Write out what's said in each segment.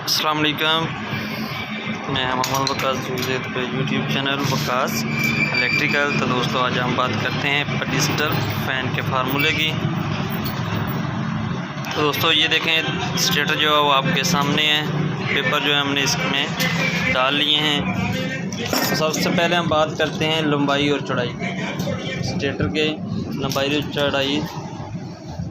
अस्सलाम वालेकुम, मैं मोहम्मद वकास जुज़ैद पे यूट्यूब चैनल वकास इलेक्ट्रिकल। तो दोस्तों आज हम बात करते हैं पेडिस्टल फ़ैन के फार्मूले की। तो दोस्तों ये देखें स्टेटर जो है वो आपके सामने है, पेपर जो है हमने इसमें डाल लिए हैं। तो सबसे पहले हम बात करते हैं लंबाई और चौड़ाई, स्टेटर के लंबाई और चौड़ाई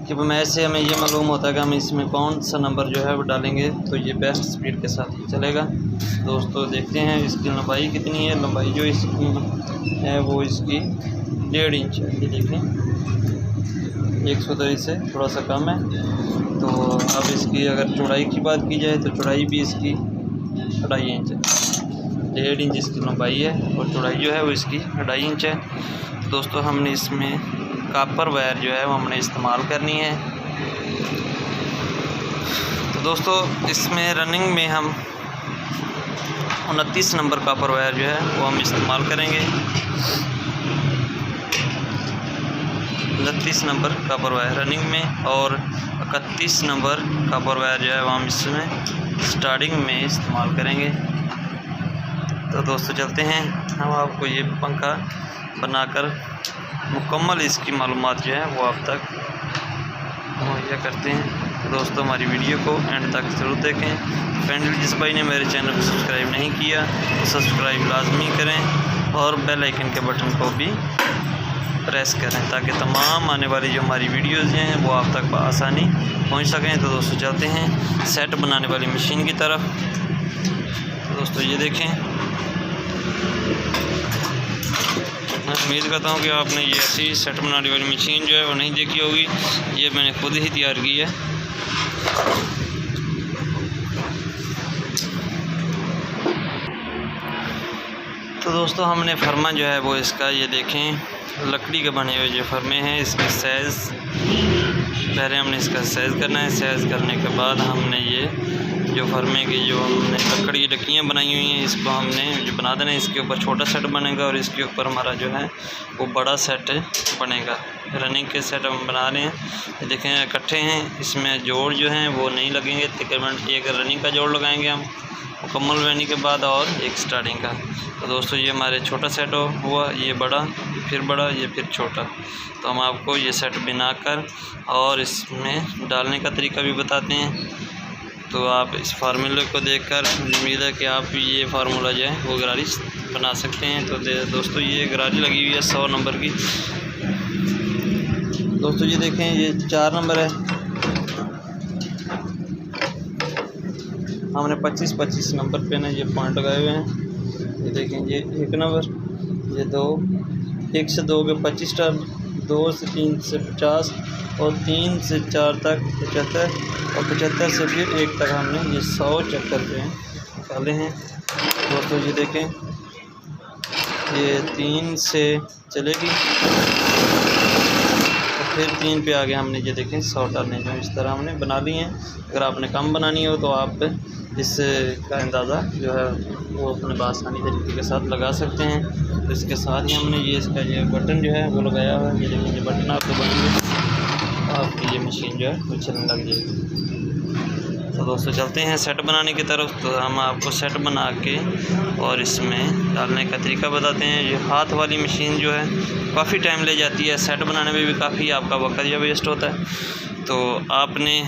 कि मैच से हमें ये मालूम होता है कि हम इसमें कौन सा नंबर जो है वो डालेंगे तो ये बेस्ट स्पीड के साथ ही चलेगा। दोस्तों देखते हैं इसकी लंबाई कितनी है। लंबाई जो इसकी है वो इसकी 1.5 इंच है। ये देखें 110 से थोड़ा सा कम है। तो अब इसकी अगर चौड़ाई की बात की जाए तो चौड़ाई भी इसकी 2.5 इंच है। 1.5 इंच इसकी लंबाई है और चौड़ाई जो है वो इसकी 2.5 इंच है। तो दोस्तों हमने इसमें कॉपर वायर जो है वो हमने इस्तेमाल करनी है। तो दोस्तों इसमें रनिंग में हम 29 नंबर कॉपर वायर जो है वो हम इस्तेमाल करेंगे। 29 नंबर कॉपर वायर रनिंग में और 31 नंबर कॉपर वायर जो है वो हम इसमें स्टार्टिंग में इस्तेमाल करेंगे। तो दोस्तों चलते हैं, हम आपको ये पंखा बनाकर मुकम्मल इसकी मालूमात जो है वो आप तक मुहैया करते हैं। तो दोस्तों हमारी वीडियो को एंड तक ज़रूर देखें। फ्रेंड जिस भाई ने मेरे चैनल को सब्सक्राइब नहीं किया तो सब्सक्राइब लाजमी करें और बेल आइकन के बटन को भी प्रेस करें ताकि तमाम आने वाली जो हमारी वीडियोज़ हैं वो आप तक आसानी पहुंच सकें। तो दोस्तों चलते हैं सेट बनाने वाली मशीन की तरफ। तो दोस्तों ये देखें, मैं उम्मीद करता हूँ कि आपने ये ऐसी सेट बनाने वाली मशीन जो है वो नहीं देखी होगी। ये मैंने खुद ही तैयार की है। तो दोस्तों हमने फर्मा जो है वो इसका ये देखें लकड़ी के बने हुए जो फर्मे हैं इसके साइज़ पहले हमने इसका साइज़ करना है। साइज़ करने के बाद हमने ये जो फर्मे की जो हमने लकड़ी की लकड़ियाँ बनाई हुई हैं इसको हमने जो बना देना है। इसके ऊपर छोटा सेट बनेगा और इसके ऊपर हमारा जो है वो बड़ा सेट बनेगा। रनिंग के सेट हम बना रहे हैं। देखें इकट्ठे हैं, इसमें जोड़ जो हैं वो नहीं लगेंगे। तकरीबन एक रनिंग का जोड़ लगाएंगे हम मुकम्मल रहने के बाद और एक स्टार्टिंग का। तो दोस्तों ये हमारे छोटा सेट हुआ, ये बड़ा, फिर बड़ा, ये फिर छोटा। तो हम आपको ये सेट बनाकर और इसमें डालने का तरीका भी बताते हैं। तो आप इस फार्मूले को देखकर उम्मीद है कि आप ये फार्मूला जो है वो गरारी बना सकते हैं। तो दोस्तों ये गरारी लगी हुई है 100 नंबर की। दोस्तों ये देखें ये 4 नंबर है। हमने 25-25 नंबर पे ना ये पॉइंट लगाए हुए हैं। ये देखें ये 1 नंबर, ये 2, 1 से 2 के 25 टर्न, 2 से 3 से 50 और 3 से 4 तक 75 और 75 से फिर 1 तक हमने ये 100 चक्कर जो हैं निकाले हैं। दोस्तों ये देखें ये 3 से चलेगी और फिर 3 पे आगे हमने ये देखें 100 टर्नें जो इस तरह हमने बना ली हैं। अगर आपने कम बनानी हो तो आप इसका अंदाज़ा जो है वो अपने आसानी तरीके के साथ लगा सकते हैं। तो इसके साथ ही हमने ये इसका ये बटन जो है वो लगाया हुआ है। ये देखिए ये बटन आपको बनेंगे, आपकी ये मशीन जो है वो चलने लग जाएगी। तो दोस्तों चलते हैं सेट बनाने की तरफ। तो हम आपको सेट बना के और इसमें डालने का तरीका बताते हैं। ये हाथ वाली मशीन जो है काफ़ी टाइम ले जाती है, सेट बनाने में भी काफ़ी आपका वक्त या वेस्ट होता है। तो आपने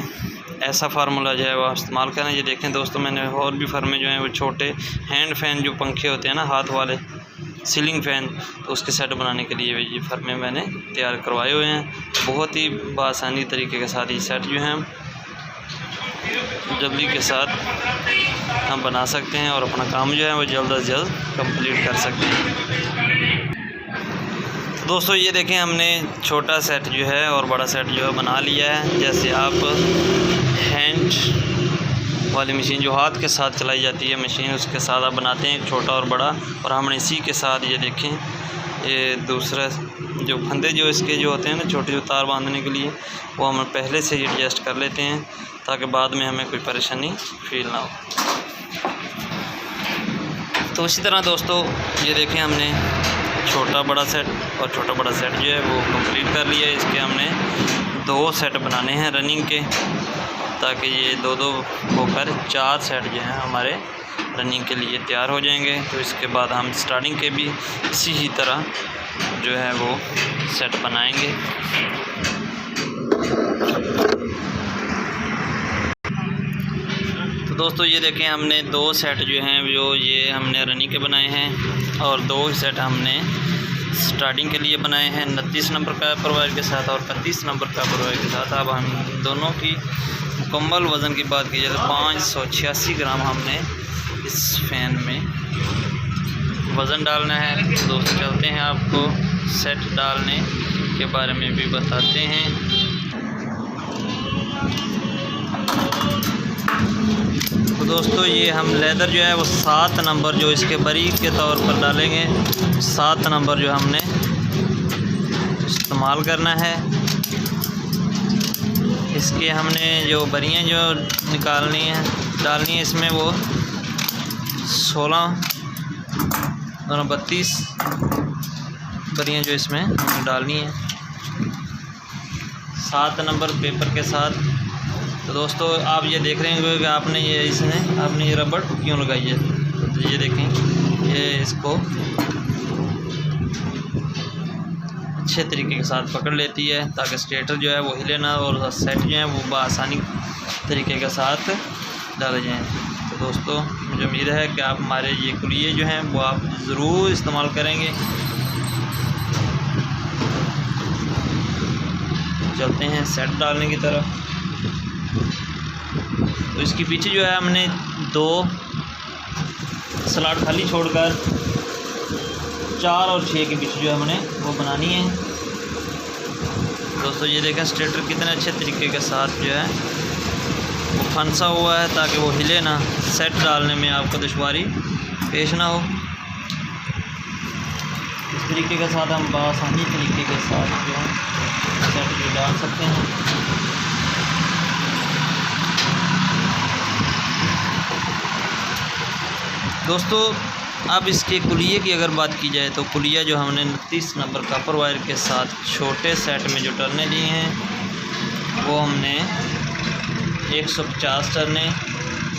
ऐसा फार्मूला जो है वो इस्तेमाल करें। ये देखें दोस्तों मैंने और भी फर्मे जो हैं वो छोटे हैंड फैन जो पंखे होते हैं ना हाथ वाले सीलिंग फ़ैन, तो उसके सेट बनाने के लिए ये फर्मे मैंने तैयार करवाए हुए हैं। बहुत ही आसानी तरीके के साथ ये सेट जो हैं जल्दी के साथ हम बना सकते हैं और अपना काम जो है वो जल्द अज जल्द कंप्लीट कर सकते हैं। दोस्तों ये देखें हमने छोटा सेट जो है और बड़ा सेट जो है बना लिया है। जैसे आप हैंड वाली मशीन जो हाथ के साथ चलाई जाती है मशीन उसके साथ आप बनाते हैं छोटा और बड़ा, और हमने इसी के साथ ये देखें ये दूसरा जो फंदे जो इसके जो होते हैं ना छोटे जो तार बांधने के लिए वो हम पहले से ही एडजस्ट कर लेते हैं ताकि बाद में हमें कोई परेशानी फील ना हो। तो इसी तरह दोस्तों ये देखें हमने छोटा बड़ा सेट और छोटा बड़ा सेट जो है वो कंप्लीट कर लिया है। इसके हमने 2 सेट बनाने हैं रनिंग के ताकि ये दो दो होकर 4 सेट जो हैं हमारे रनिंग के लिए तैयार हो जाएंगे। तो इसके बाद हम स्टार्टिंग के भी इसी ही तरह जो है वो सेट बनाएंगे। तो दोस्तों ये देखें, हमने 2 सेट जो हैं वो ये हमने रनिंग के बनाए हैं और 2 सेट हमने स्टार्टिंग के लिए बनाए हैं 29 नंबर का प्रोवाइड के साथ और 35 नंबर का प्रोवाइड के साथ। अब हम दोनों की मुकम्मल वज़न की बात की जाए तो 586 ग्राम हमने इस फ़ैन में वज़न डालना है। तो दोस्तों चलते हैं, आपको सेट डालने के बारे में भी बताते हैं। तो दोस्तों ये हम लेदर जो है वो 7 नंबर जो इसके बारीक के तौर पर डालेंगे, 7 नंबर जो हमने इस्तेमाल करना है। इसके हमने जो बरियाँ जो निकालनी है डालनी है इसमें वो 16 और 32 बरियाँ जो इसमें डालनी है 7 नंबर पेपर के साथ। तो दोस्तों आप ये देख रहे होंगे कि आपने ये रबड़ क्यों लगाई है। तो ये देखें, ये इसको अच्छे तरीके के साथ पकड़ लेती है ताकि स्टेटर जो है वो हिले ना और सेट जो है वो बआसानी तरीके के साथ डाले जाएँ। तो दोस्तों मुझे उम्मीद है कि आप हमारे ये कुलिये जो हैं वो आप ज़रूर इस्तेमाल करेंगे। चलते हैं सेट डालने की तरफ। तो इसके पीछे जो है हमने 2 स्लॉट खाली छोड़कर 4 और 6 के पीछे जो है हमने वो बनानी है। दोस्तों ये देखें स्टेटर कितने अच्छे तरीके के साथ जो है वो फंसा हुआ है ताकि वो हिले ना, सेट डालने में आपको दुश्वारी पेश ना हो। इस तरीके के साथ हम बआसानी तरीके के साथ जो है सेट भी डाल सकते हैं। दोस्तों अब इसके कुलिये की अगर बात की जाए तो कुलिया जो हमने 29 नंबर कॉपर वायर के साथ छोटे सेट में जो टर्ने लिए हैं वो हमने 150 टर्ने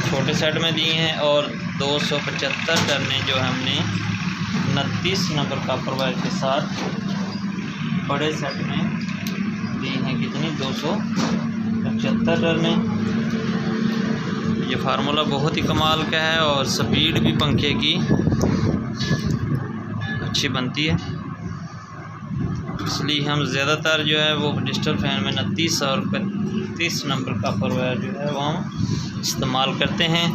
छोटे सेट में दिए हैं और 275 टर्ने जो हमने 29 नंबर कॉपर वायर के साथ बड़े सेट में दी हैं। कितनी 275 टर्ने। ये फार्मूला बहुत ही कमाल का है और स्पीड भी पंखे की अच्छी बनती है, इसलिए हम ज़्यादातर जो है वो डिजिटल फैन में 29 और 35 नंबर का कॉपर वायर जो है वो हम इस्तेमाल करते हैं।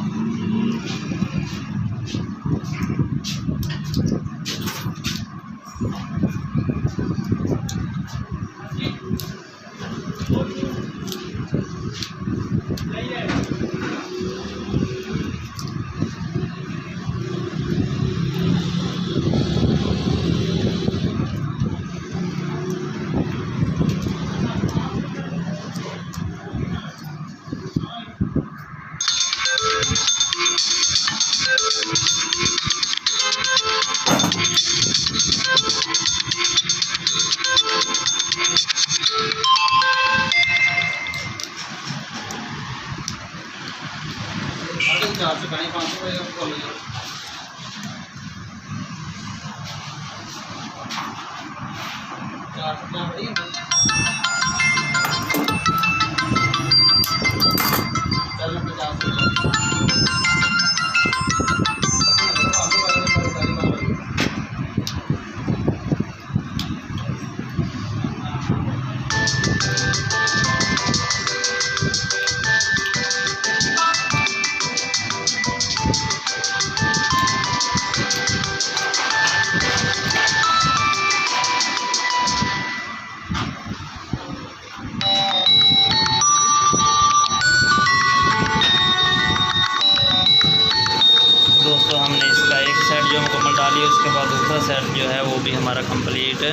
दोस्तों हमने इसका एक सेट जो मुकम्मल डाली, उसके बाद दूसरा सेट जो है वो भी हमारा कंप्लीट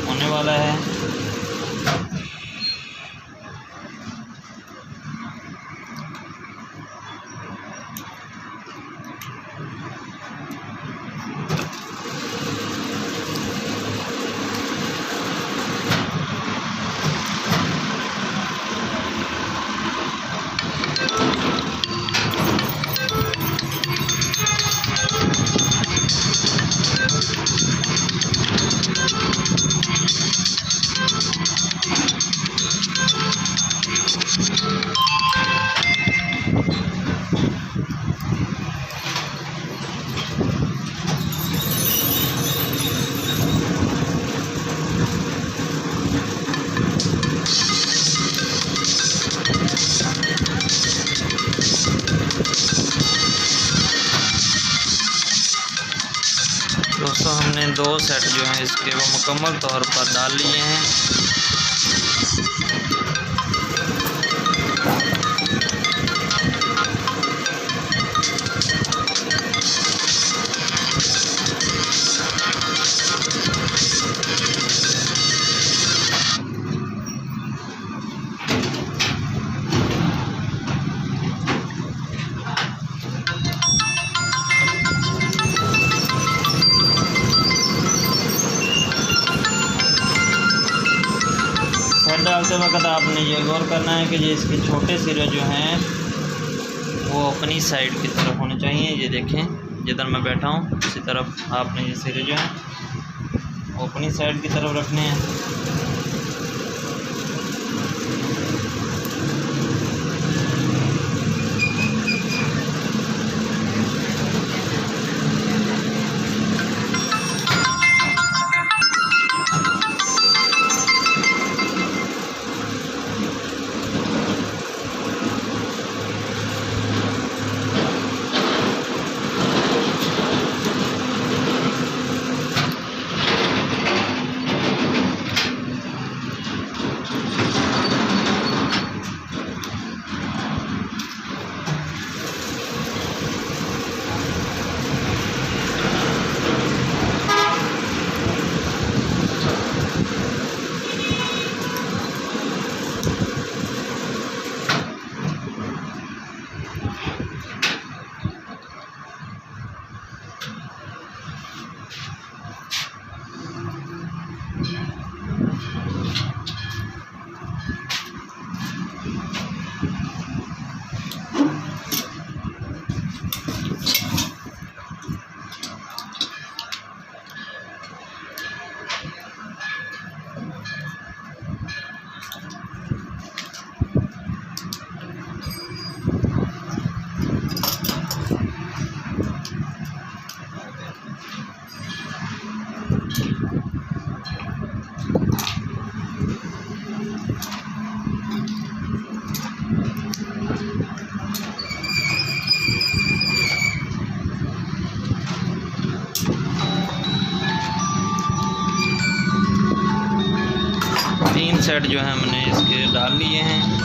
होने वाला है। दोस्तों हमने 2 सेट जो हैं इसके वो मुकम्मल तौर पर डाल लिए हैं। डालते वक्त आपने ये गौर करना है कि ये इसके छोटे सिरे जो हैं वो अपनी साइड की तरफ होने चाहिए। ये देखें जिधर मैं बैठा हूँ उसी तरफ आपने ये सिरे जो हैं वो अपनी साइड की तरफ रखने हैं। तीन सेट जो है हमने इसके डाल लिए हैं।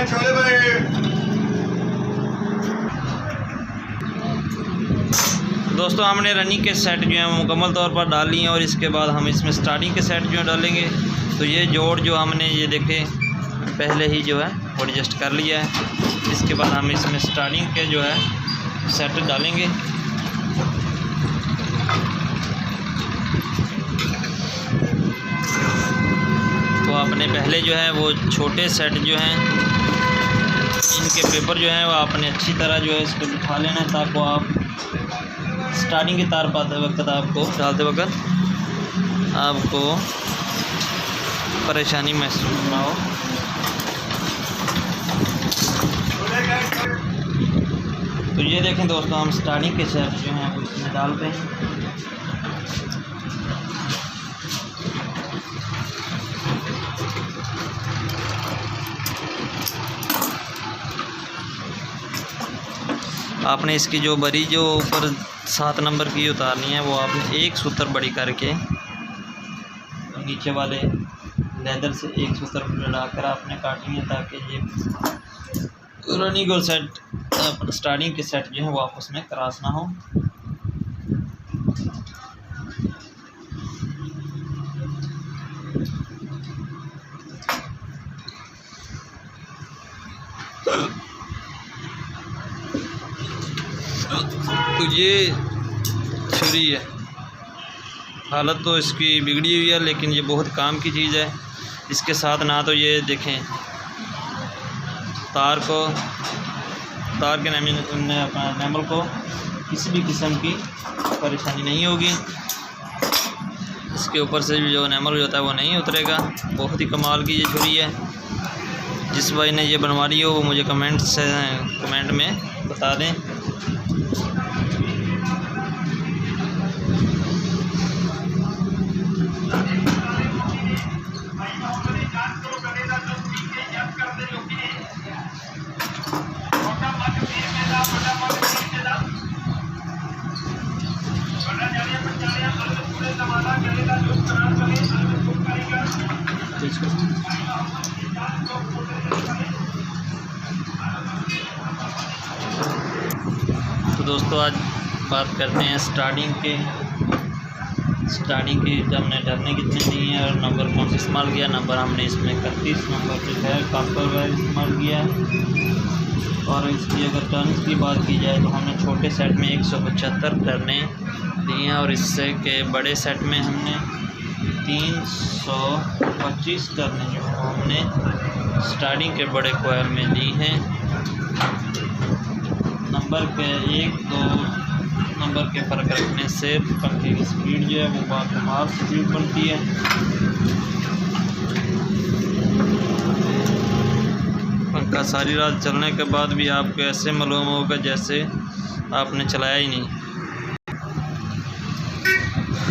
छोले भाई दोस्तों हमने रनिंग के सेट जो हैं वो मुकम्मल तौर पर डाल लिए हैं और इसके बाद हम इसमें स्टार्टिंग के सेट जो डालेंगे। तो ये जोड़ जो हमने ये देखे पहले ही जो है वो एडजस्ट कर लिया है। इसके बाद हम इसमें स्टार्टिंग के जो है सेट डालेंगे। पहले जो है वो छोटे सेट जो हैं इनके पेपर जो हैं वो आपने अच्छी तरह जो है इसको बिठा लेना है, ताकि आप स्टार्टिंग के तार पाते वक्त आपको डालते वक्त आपको परेशानी महसूस ना हो। तो ये देखें दोस्तों, हम स्टार्टिंग के सेट जो हैं वो इसमें डाल रहे हैं। आपने इसकी जो बड़ी जो ऊपर 7 नंबर की उतारनी है वो आपने एक सूत्र बड़ी करके नीचे वाले लेदर से एक सूत्र लड़ाकर आपने काटनी है, ताकि ये रनिंग और सेट स्टार्टिंग के सेट जो है वो आपस में क्रॉस ना हो। तो ये छुरी है, हालत तो इसकी बिगड़ी हुई है, लेकिन ये बहुत काम की चीज़ है। इसके साथ ना तो ये देखें तार के नेमल को किसी भी किस्म की परेशानी नहीं होगी। इसके ऊपर से जो नेमल होता है वो नहीं उतरेगा। बहुत ही कमाल की ये छुरी है। जिस भाई ने ये बनवा ली हो वो मुझे कमेंट में बता दें। तो दोस्तों आज बात करते हैं स्टार्टिंग की जब हमने डरने कितने दी हैं और नंबर कौन सा इस्तेमाल किया। नंबर हमने इसमें 31 नंबर जो है कॉपर वायर इस्तेमाल किया है। और इसकी अगर टर्न्स की बात की जाए तो हमने छोटे सेट में 175 टर्ने दी हैं और इससे के बड़े सेट में हमने 325 टर्ने जो हमने स्टार्टिंग के बड़े कोयल में दी हैं। नंबर के 1-2 नंबर के फ़र्क रखने से पंखे की स्पीड जो है वो बाकमाल स्पीड बनती है। पंखा सारी रात चलने के बाद भी आपको ऐसे मालूम होगा जैसे आपने चलाया ही नहीं।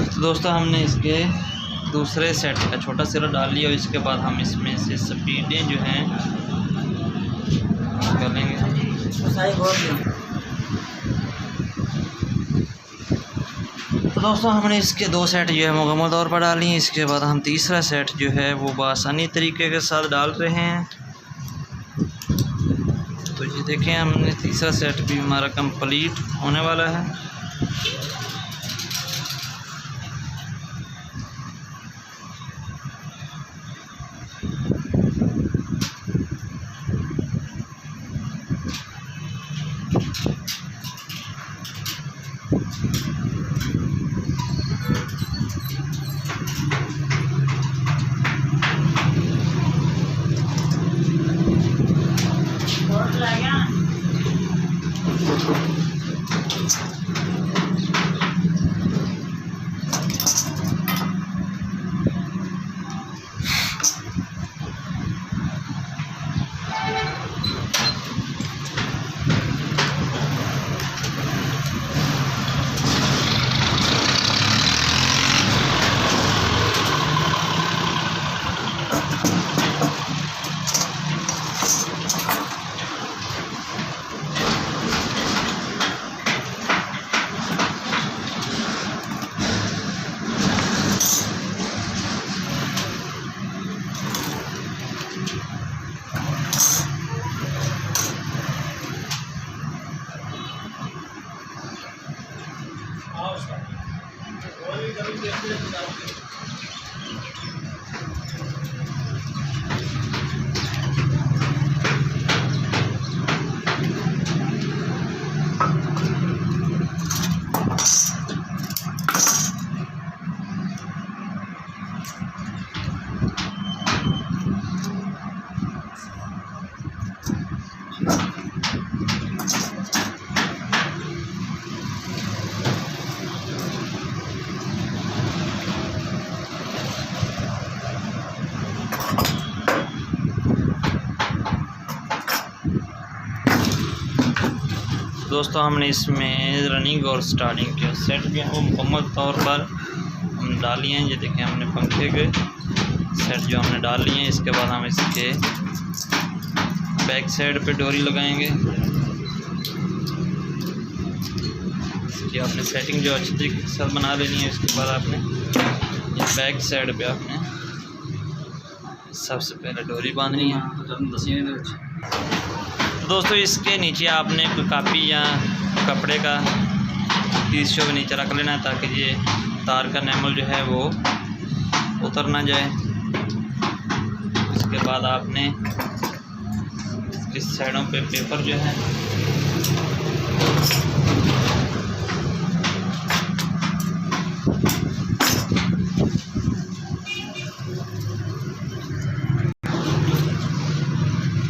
तो दोस्तों हमने इसके दूसरे सेट का छोटा सिरा डाल लिया और इसके बाद हम इसमें से स्पीडें जो हैं करेंगे। तो दोस्तों हमने इसके 2 सेट जो है मुकम्मल तौर पर डाली हैं। इसके बाद हम तीसरा सेट जो है वो बआसानी तरीके के साथ डाल रहे हैं। तो ये देखें हमने तीसरा सेट भी हमारा कंप्लीट होने वाला है। दोस्तों हमने इसमें रनिंग और स्टार्टिंग के सेट जो है वो मुकम्मल तौर पर हम डाल लिए हैं। ये देखें हमने पंखे के सेट जो हमने डाल लिए हैं। इसके बाद हम इसके बैक साइड पे डोरी लगाएंगे। इसकी आपने सेटिंग जो अच्छी तरीके के साथ बना लेनी है। इसके बाद आपने ये बैक साइड पे आपने सबसे पहले डोरी बांधनी है। तो दोस्तों इसके नीचे आपने कोई कापी या कपड़े का टिश्यू भी नीचे रख लेना है ताकि ये तार का नैमल जो है वो उतर ना जाए। इसके बाद आपने इस साइडों पे पेपर जो है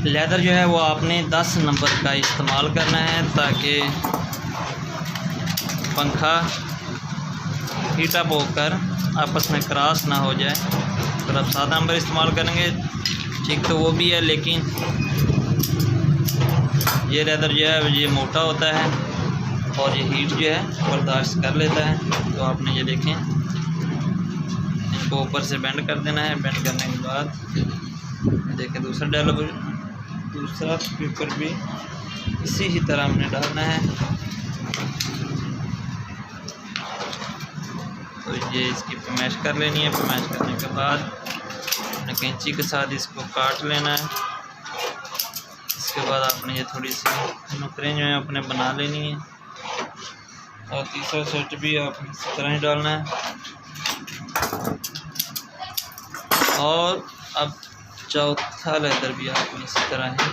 लेदर जो है वो आपने 10 नंबर का इस्तेमाल करना है ताकि पंखा हीट अप होकर आपस में क्रॉस ना हो जाए। अगर आप 7 नंबर इस्तेमाल करेंगे ठीक तो वो भी है, लेकिन ये लेदर जो है ये मोटा होता है और ये हीट जो है बर्दाश्त कर लेता है। तो आपने ये देखें इनको ऊपर से बेंड कर देना है। बेंड करने के बाद देखें दूसरा पेपर भी इसी ही तरह हमने डालना है। तो ये इसकी पैमाइश कर लेनी है। पैमाइश करने के बाद अपने कैंची के साथ इसको काट लेना है। इसके बाद आपने ये थोड़ी सी नुकरें जो हैं अपने बना लेनी है। और तीसरा सेट भी आपने इसी तरह ही डालना है। और अब चौथा लेदर भी आपने इसी तरह है।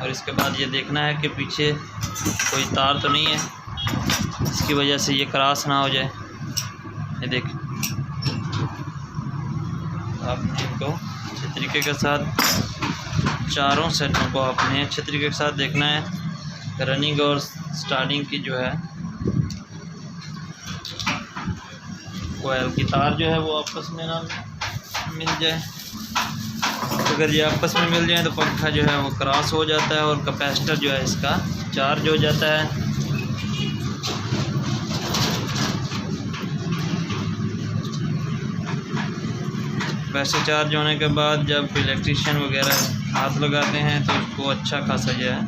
और इसके बाद ये देखना है कि पीछे कोई तार तो नहीं है, इसकी वजह से ये क्रॉस ना हो जाए। ये देखें आपने इनको अच्छे तरीके के साथ चारों सेटों को आपने अच्छे तरीके के साथ देखना है। रनिंग और स्टार्टिंग की जो है कोयल की तार जो है वो आपस में ना मिल जाए। अगर ये आपस में मिल जाए तो पंखा जो है वो क्रॉस हो जाता है और कैपेसिटर जो है इसका चार्ज हो जाता है। वैसे चार्ज होने के बाद जब इलेक्ट्रीशियन वगैरह हाथ लगाते हैं तो उसको अच्छा खासा जो है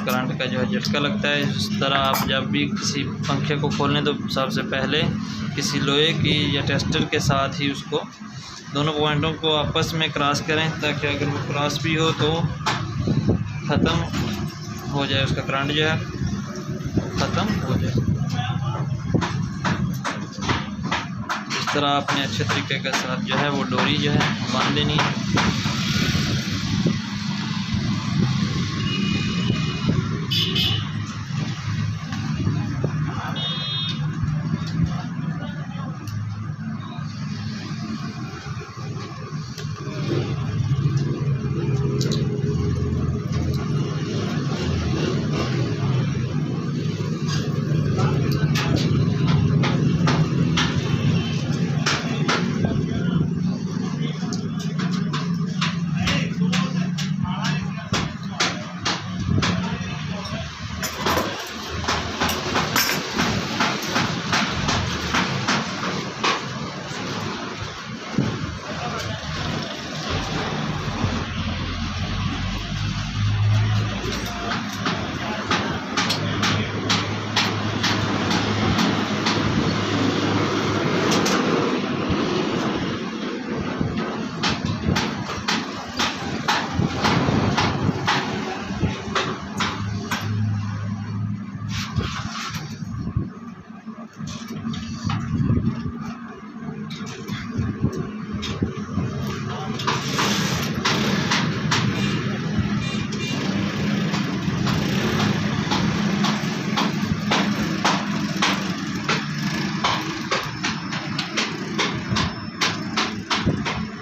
करंट का जो है झटका लगता है। इस तरह आप जब भी किसी पंखे को खोलें तो सबसे पहले किसी लोहे की या टेस्टर के साथ ही उसको दोनों पॉइंटों को आपस में क्रॉस करें ताकि अगर वो क्रॉस भी हो तो ख़त्म हो जाए, उसका करंट जो है ख़त्म हो जाए। इस तरह आपने अच्छे तरीके के साथ जो है वो डोरी जो है बांध लेनी है।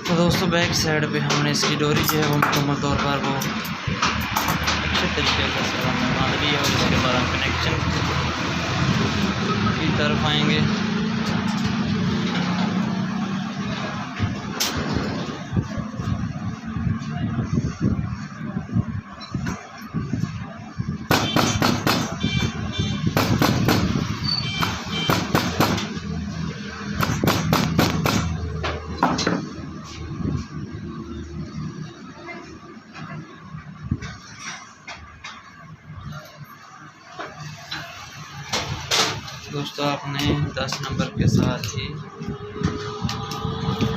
तो दोस्तों बैक साइड पे हमने इसकी डोरी जो है वो मुकम्मल तौर पर वो अच्छे तरीके से हमने बांध ली है। और इसके बाद हम कनेक्शन की तरफ आएंगे। दोस्तों आपने 10 नंबर के साथ ही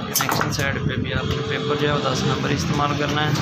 कनेक्शन साइड पे भी आपने पेपर जो है वो 10 नंबर इस्तेमाल करना है।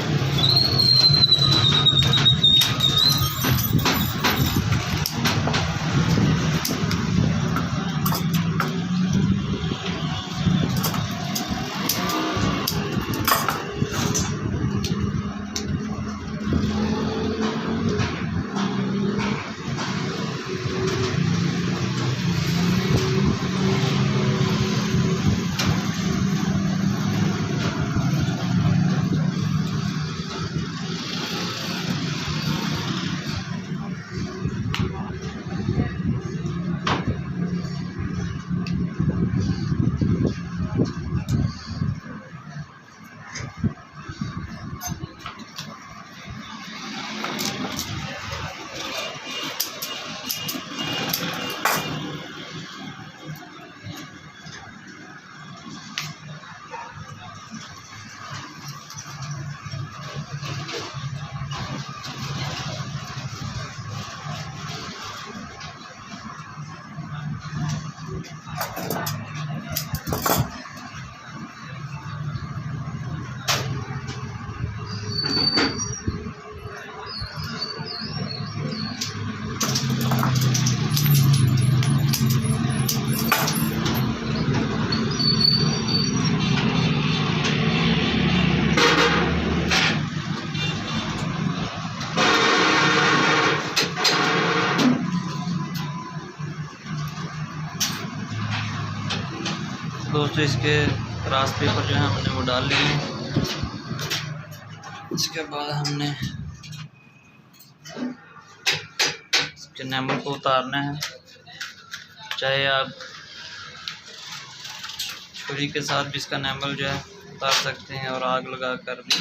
दोस्तों इसके क्रॉस पेपर जो है हमने वो डाल लिए हैं। इसके बाद हमने इसके नैमल को उतारना है। चाहे आप छुरी के साथ भी इसका नैमल जो है उतार सकते हैं और आग लगा कर भी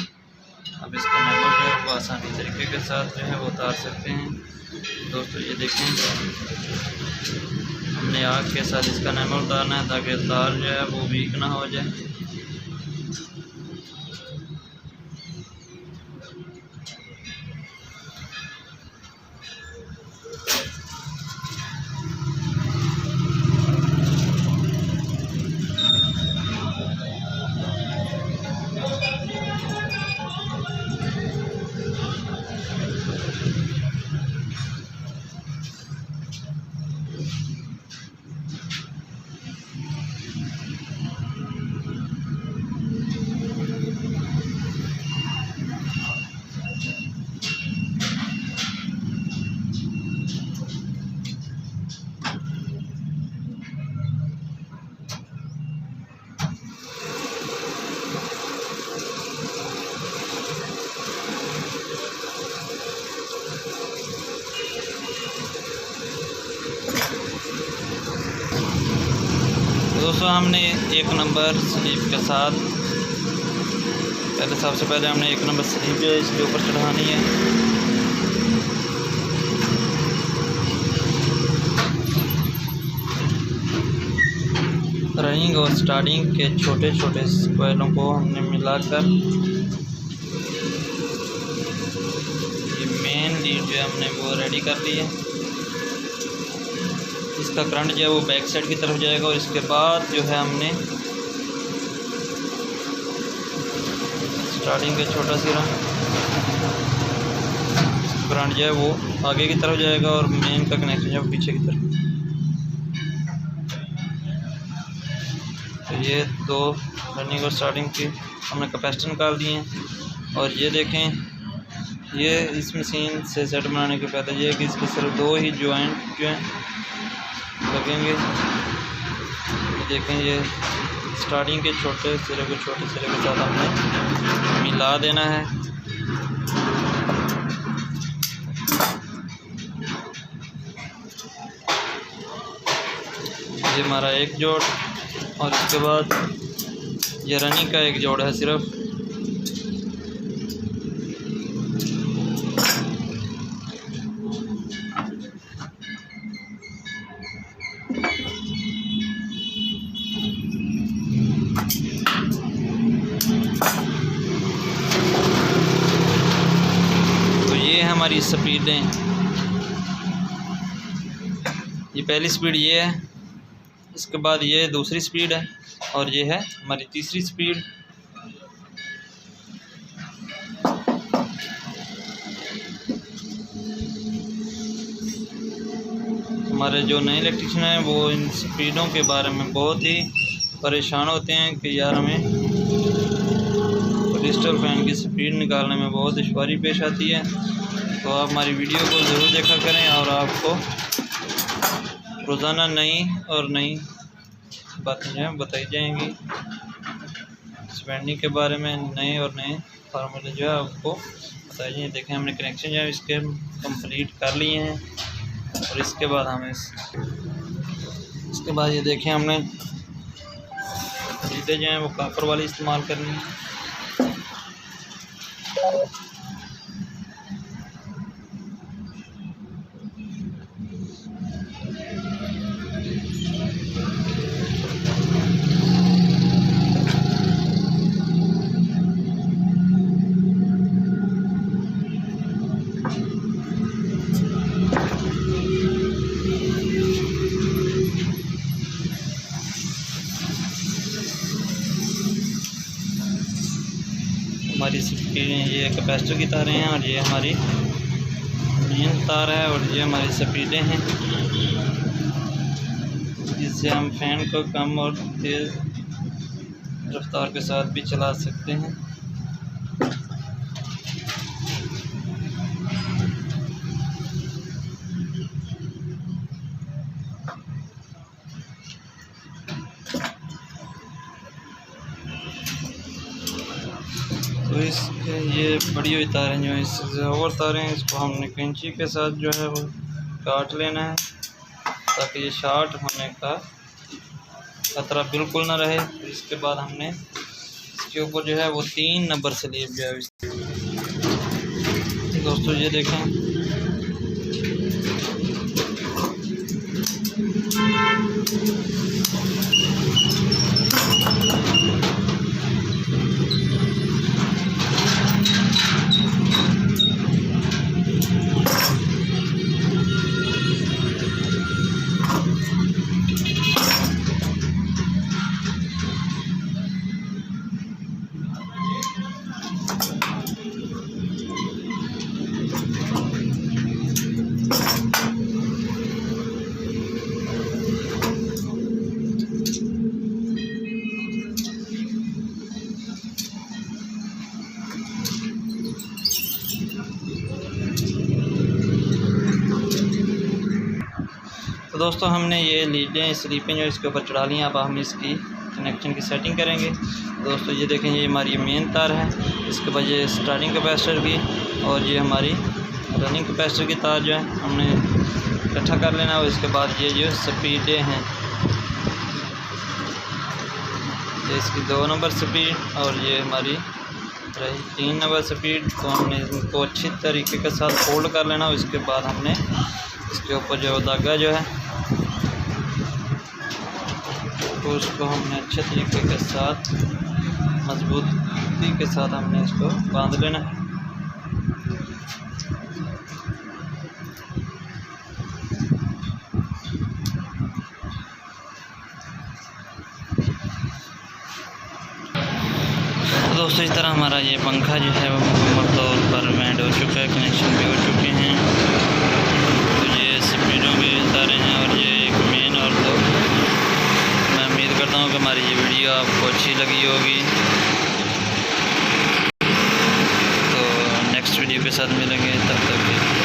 अब इसका नैमल जो है वो आसानी तरीके के साथ जो है वो उतार सकते हैं। दोस्तों ये देखें, हमने आग के साथ इसका नैमल उतारना है ताकि तार जो है वो वीक ना हो जाए। दोस्तों हमने 1 नंबर स्लीव के साथ सबसे पहले हमने 1 नंबर स्लीव जो है इसके ऊपर चढ़ानी है। रनिंग और स्टार्टिंग के छोटे छोटे स्क्वायरों को हमने मिलाकर ये मेन लीड जो है हमने वो रेडी कर ली है। इसका करंट जो है वो बैक साइड की तरफ जाएगा और इसके बाद जो है हमने स्टार्टिंग के छोटा सिरा करंट जो है वो आगे की तरफ जाएगा और मेन का कनेक्शन जो है वो पीछे की तरफ। तो ये 2 रनिंग और स्टार्टिंग की हमने कैपेसिटर निकाल दिए हैं। और ये देखें, ये इस मशीन से सेट बनाने के फायदा ये है कि इसके सिर्फ 2 ही जॉइंट जो हैं लगेंगे। देखें, ये स्टार्टिंग के छोटे सिरे को छोटे सिरे के साथ हमने मिला देना है। ये हमारा एक जोड़ और इसके बाद ये रनिंग का एक जोड़ है सिर्फ। हमारी स्पीडें ये पहली स्पीड ये है, इसके बाद ये दूसरी स्पीड है और ये है हमारी तीसरी स्पीड। हमारे जो नए इलेक्ट्रिशियन हैं वो इन स्पीडों के बारे में बहुत ही परेशान होते हैं कि यार हमें क्रिस्टल फैन की स्पीड निकालने में बहुत दुश्वारी पेश आती है। तो आप हमारी वीडियो को ज़रूर देखा करें और आपको रोज़ाना नई बातें जो हैं बताई जाएंगी। स्पेंडिंग के बारे में नए और नए फार्मूले जो है आपको बताए जाएंगे। देखें हमने कनेक्शन जो है इसके कंप्लीट कर लिए हैं और इसके बाद हमें इसके बाद ये देखें हमने लीडें जो हैं वो कापर वाली इस्तेमाल करनी है। हमारी ये कैपेसिटर की तारें हैं और ये हमारी मेन तार है और ये हमारी स्पीडें हैं जिससे हम फैन को कम और तेज़ रफ्तार के साथ भी चला सकते हैं। तो इसके ये बड़ी हुई तारें जो हैं इससे और तारें हैं, इसको हमने कैंची के साथ जो है वो काट लेना है ताकि ये शॉर्ट होने का खतरा बिल्कुल ना रहे। तो इसके बाद हमने इसके ऊपर जो है वो 3 नंबर स्लीव जो है दोस्तों ये देखें तो दोस्तों हमने ये लीडें स्लीपें जो इसके ऊपर चढ़ा ली हैं। अब हम इसकी कनेक्शन की सेटिंग करेंगे। दोस्तों ये देखें ये हमारी मेन तार है, इसके बाद ये स्टार्टिंग कैपेसिटर की और ये हमारी रनिंग कैपेसिटर की तार जो है हमने इकट्ठा कर लेना और इसके बाद ये जो स्पीडें हैं ये इसकी 2 नंबर स्पीड और ये हमारी रही 3 नंबर स्पीड। तो हमने इनको अच्छी तरीके के साथ फोल्ड कर लेना और इसके बाद हमने इसके ऊपर जो धागा जो है तो उसको हमने अच्छे तरीके के साथ मजबूती के साथ हमने इसको बांध लेना है। तो दोस्तों इस तरह हमारा ये पंखा जो है वो मुकम्मल तौर पर वेंड हो चुका है, कनेक्शन भी हो चुके हैं। तो ये स्पीडों के तारे हैं और ये एक मेन और 2। मैं उम्मीद करता हूँ कि हमारी ये वीडियो आपको अच्छी लगी होगी। तो नेक्स्ट वीडियो के साथ मिलेंगे, तब तक